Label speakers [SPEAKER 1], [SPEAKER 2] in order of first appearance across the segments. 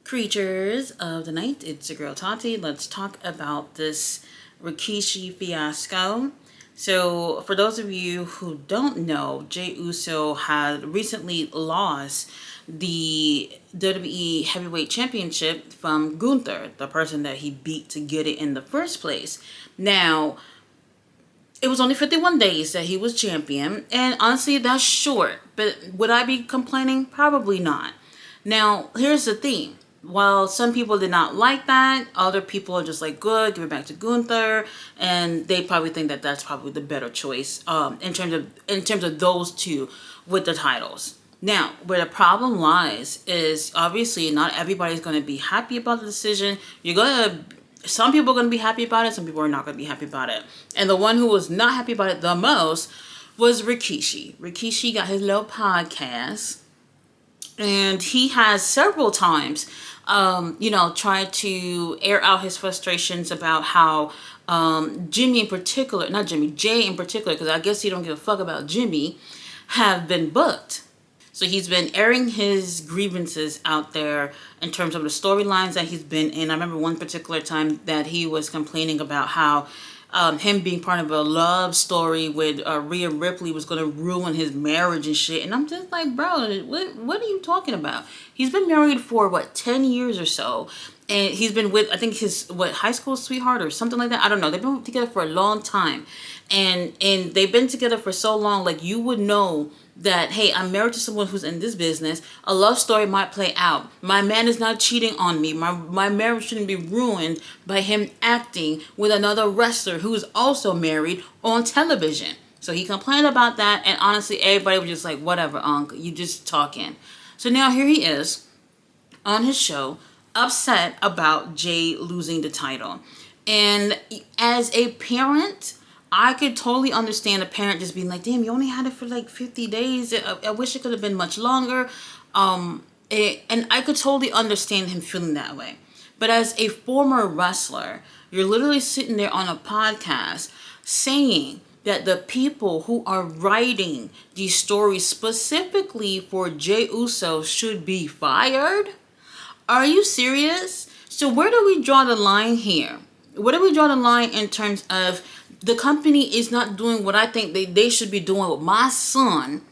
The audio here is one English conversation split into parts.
[SPEAKER 1] Creatures of the night, it's your girl Tati. Let's talk about this Rikishi fiasco. So, for those of you who don't know, Jey Uso had recently lost the WWE Heavyweight Championship from Gunther, the person that he beat to get it in the first place. Now, it was only 51 days that he was champion, and honestly, that's short. But would I be complaining? Probably not. Now, here's the thing. While some people did not like that, other people are just like, good, give it back to Gunther, and they probably think that that's probably the better choice in terms of those two with the titles. Now, where the problem lies is obviously not everybody's going to be happy about the decision. Some people are going to be happy about it, some people are not going to be happy about it. And the one who was not happy about it the most was Rikishi. Rikishi got his little podcast, and he has several times, tried to air out his frustrations about how Jey in particular, because I guess he don't give a fuck about Jimmy, have been booked. So he's been airing his grievances out there in terms of the storylines that he's been in. I remember one particular time that he was complaining about how him being part of a love story with Rhea Ripley was going to ruin his marriage and shit. And I'm just like, bro, what are you talking about? He's been married for, 10 years or so. And he's been with, I think his, high school sweetheart or something like that. I don't know. They've been together for a long time. And they've been together for so long, like you would know that, hey, I'm married to someone who's in this business. A love story might play out. My man is not cheating on me. My marriage shouldn't be ruined by him acting with another wrestler who is also married on television. So he complained about that, and honestly, everybody was just like, whatever, Unc, you just talking. So now here he is on his show, upset about Jey losing the title. And as a parent, I could totally understand a parent just being like, damn, you only had it for 50 days. I wish it could have been much longer. And I could totally understand him feeling that way. But as a former wrestler, you're literally sitting there on a podcast saying that the people who are writing these stories specifically for Jey Uso should be fired? Are you serious? So where do we draw the line here? Where do we draw the line in terms of the company is not doing what I think they should be doing with my son,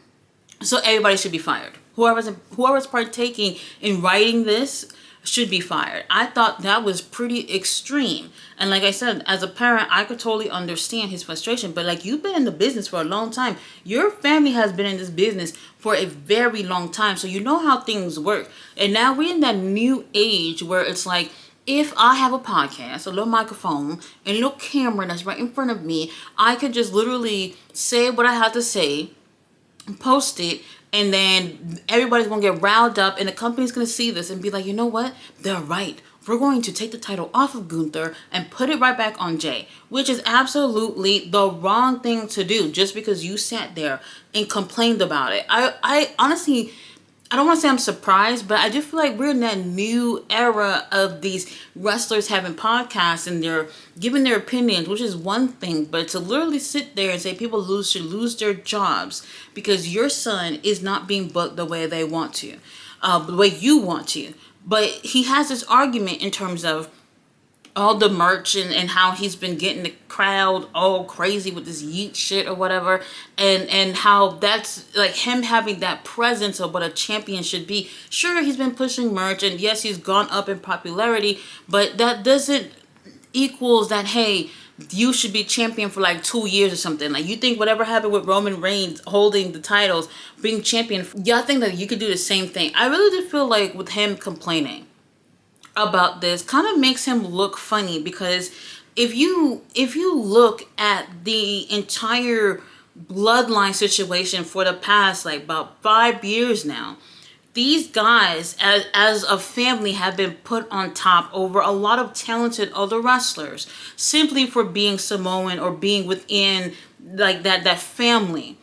[SPEAKER 1] so everybody should be fired? Whoever's partaking in writing this should be fired. I thought that was pretty extreme. And like I said, as a parent, I could totally understand his frustration. But you've been in the business for a long time. Your family has been in this business for a very long time. So you know how things work. And now we're in that new age where it's like, if I have a podcast, a little microphone, and a little camera that's right in front of me, I could just literally say what I have to say, post it, and then everybody's going to get riled up, and the company's going to see this and be like, you know what? They're right. We're going to take the title off of Gunther and put it right back on Jey, which is absolutely the wrong thing to do just because you sat there and complained about it. I honestly, I don't want to say I'm surprised, but I just feel like we're in that new era of these wrestlers having podcasts and they're giving their opinions, which is one thing. But to literally sit there and say people should lose their jobs because your son is not being booked the way they want to, the way you want to. But he has this argument in terms of all the merch and how he's been getting the crowd all crazy with this yeet shit or whatever, and how that's him having that presence of what a champion should be. Sure, he's been pushing merch, and yes, he's gone up in popularity, but that doesn't equals that, hey, you should be champion for 2 years or something. You think whatever happened with Roman Reigns holding the titles, being champion, y'all think that you could do the same thing? I really did feel like with him complaining about this kind of makes him look funny, because if you look at the entire Bloodline situation for the past about 5 years now, these guys as a family have been put on top over a lot of talented other wrestlers simply for being Samoan or being within that family,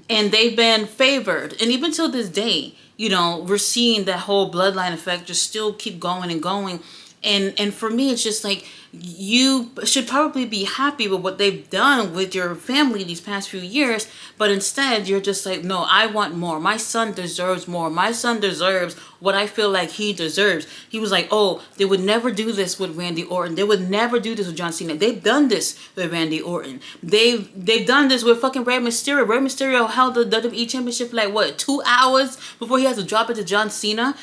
[SPEAKER 1] and they've been favored. And even till this day, we're seeing that whole bloodline effect just still keep going and going. And for me, it's just you should probably be happy with what they've done with your family these past few years, but instead you're just no, I want more. My son deserves more. My son deserves what I feel like he deserves. He was like, oh, they would never do this with Randy Orton. They would never do this with John Cena. They've done this with Randy Orton. They've done this with fucking Rey Mysterio. Rey Mysterio held the WWE Championship for like, what, 2 hours before he had to drop it to John Cena?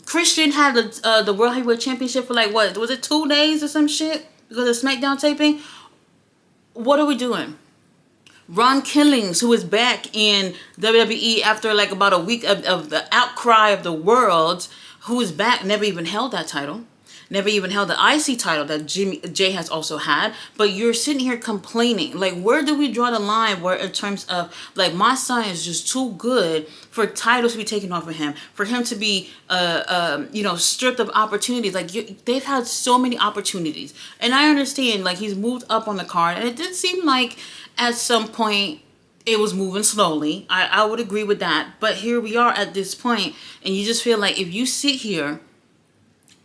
[SPEAKER 1] Christian had the World Heavyweight Championship for like, what, was it 2 days or some shit? Because of SmackDown taping? What are we doing? Ron Killings, who is back in WWE after like about a week of the outcry of the world, who is back, never even held that title. Never even held the IC title that Jay has also had. But you're sitting here complaining. Like, where do we draw the line where in terms of, like, my son is just too good for titles to be taken off of him, for him to be, stripped of opportunities. Like, they've had so many opportunities. And I understand, like, he's moved up on the card. And it did seem like at some point it was moving slowly. I would agree with that. But here we are at this point, and you just feel like if you sit here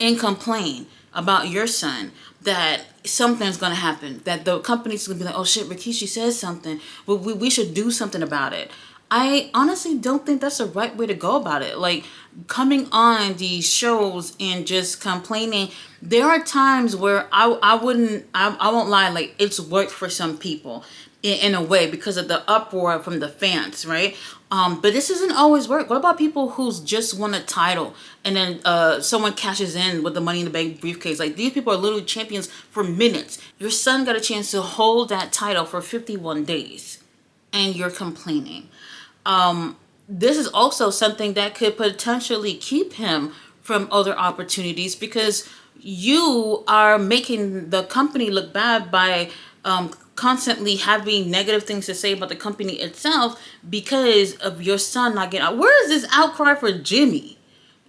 [SPEAKER 1] and complain about your son, that something's going to happen, that the company's going to be like, oh shit, Rikishi says something, we should do something about it. I honestly don't think that's the right way to go about it. Like, coming on these shows and just complaining, there are times where I won't lie, like, it's worked for some people in a way because of the uproar from the fans, right? But this doesn't always work. What about people who's just won a title and then someone cashes in with the Money in the Bank briefcase? Like, these people are literally champions for minutes. Your son got a chance to hold that title for 51 days and you're complaining. This is also something that could potentially keep him from other opportunities because you are making the company look bad by constantly having negative things to say about the company itself because of your son not getting out. Where is this outcry for Jimmy?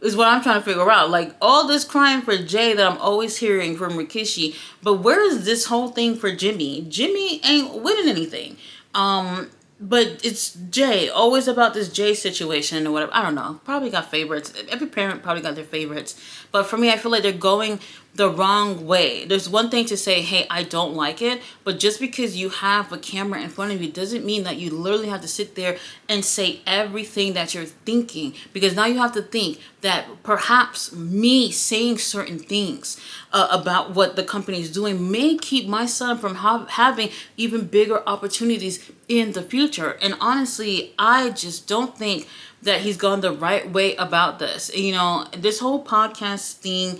[SPEAKER 1] Is what I'm trying to figure out. Like, all this crying for Jay that I'm always hearing from Rikishi, but where is this whole thing for Jimmy? Jimmy ain't winning anything. But it's Jay, always about this Jay situation or whatever. I don't know. Probably got favorites. Every parent probably got their favorites. But for me, I feel like they're going the wrong way. There's one thing to say, hey, I don't like it. But just because you have a camera in front of you doesn't mean that you literally have to sit there and say everything that you're thinking. Because now you have to think that perhaps me saying certain things about what the company is doing may keep my son from having even bigger opportunities in the future. And honestly, I just don't think that he's gone the right way about this. You know, this whole podcast thing,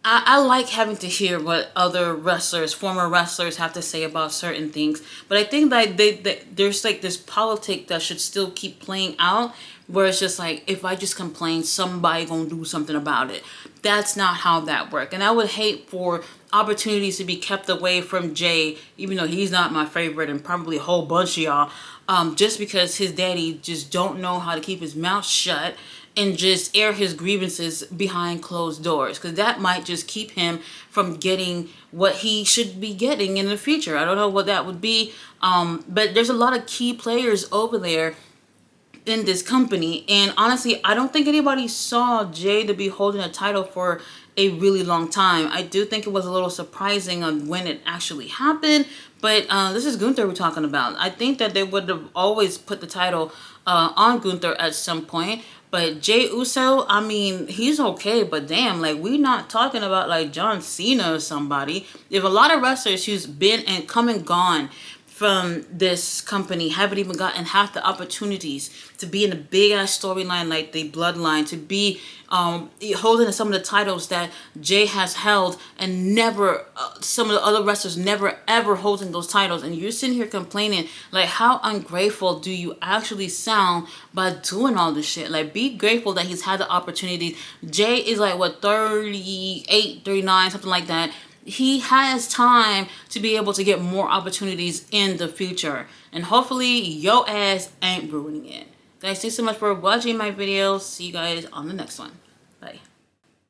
[SPEAKER 1] I like having to hear what other wrestlers, former wrestlers, have to say about certain things. But I think that there's like this politic that should still keep playing out, where it's just like, if I just complain, somebody gonna do something about it. That's not how that works. And I would hate for opportunities to be kept away from Jay, even though he's not my favorite and probably a whole bunch of y'all, just because his daddy just don't know how to keep his mouth shut and just air his grievances behind closed doors, because that might just keep him from getting what he should be getting in the future. I don't know what that would be, but there's a lot of key players over there in this company, and honestly, I don't think anybody saw Jay to be holding a title for a really long time. I do think it was a little surprising on when it actually happened, but this is Gunther we're talking about. I think that they would have always put the title on Gunther at some point. But Jey Uso, I mean, he's okay, but damn, like, we're not talking about like John Cena or somebody. If a lot of wrestlers who's been and come and gone from this company haven't even gotten half the opportunities to be in a big ass storyline like the Bloodline, to be holding some of the titles that Jay has held, and never some of the other wrestlers never ever holding those titles, and you're sitting here complaining. Like, how ungrateful do you actually sound by doing all this shit? Like, be grateful that he's had the opportunity. Jay is like, what, 38, 39, something like that. He has time to be able to get more opportunities in the future. And hopefully your ass ain't ruining it. Guys, thanks so much for watching my videos. See you guys on the next one. Bye.